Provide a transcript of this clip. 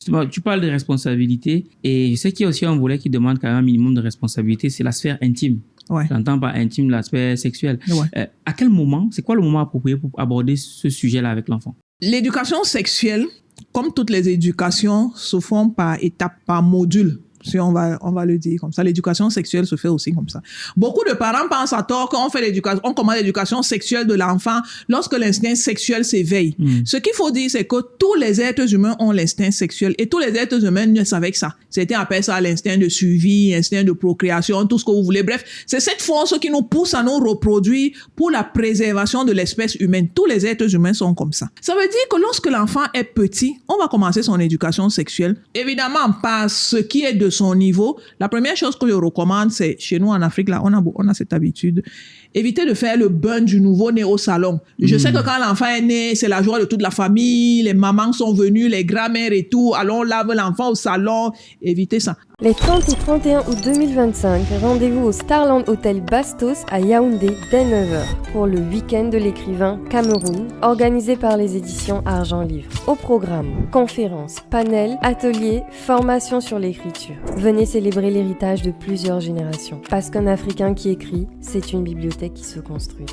Justement, tu parles de responsabilité et je sais qu'il y a aussi un volet qui demande quand même un minimum de responsabilité, c'est la sphère intime. Ouais. J'entends par intime l'aspect sexuel. Ouais. À quel moment, c'est quoi le moment approprié pour aborder ce sujet-là avec l'enfant? L'éducation sexuelle, comme toutes les éducations, se font par étapes, par modules. Si on va le dire comme ça. L'éducation sexuelle se fait aussi comme ça. Beaucoup de parents pensent à tort qu'on fait l'éducation, on commence l'éducation sexuelle de l'enfant lorsque l'instinct sexuel s'éveille. Ce qu'il faut dire, c'est que tous les êtres humains ont l'instinct sexuel et tous les êtres humains naissent avec ça. Certains appellent ça l'instinct de survie, instinct de procréation, tout ce que vous voulez. Bref, c'est cette force qui nous pousse à nous reproduire pour la préservation de l'espèce humaine. Tous les êtres humains sont comme ça. Ça veut dire que lorsque l'enfant est petit, on va commencer son éducation sexuelle. Évidemment, par ce qui est de son niveau. La première chose que je recommande, c'est, chez nous en Afrique, là, on a cette habitude, éviter de faire le bain du nouveau-né au salon. Je sais que quand l'enfant est né, c'est la joie de toute la famille, les mamans sont venues, les grand-mères et tout, allons laver l'enfant au salon, évitez ça. Les 30 et 31 août 2025, rendez-vous au Starland Hotel Bastos à Yaoundé dès 9h pour le week-end de l'écrivain Cameroun, organisé par les éditions Argent Livre. Au programme, conférences, panels, ateliers, formations sur l'écriture. Venez célébrer l'héritage de plusieurs générations. Parce qu'un Africain qui écrit, c'est une bibliothèque qui se construit.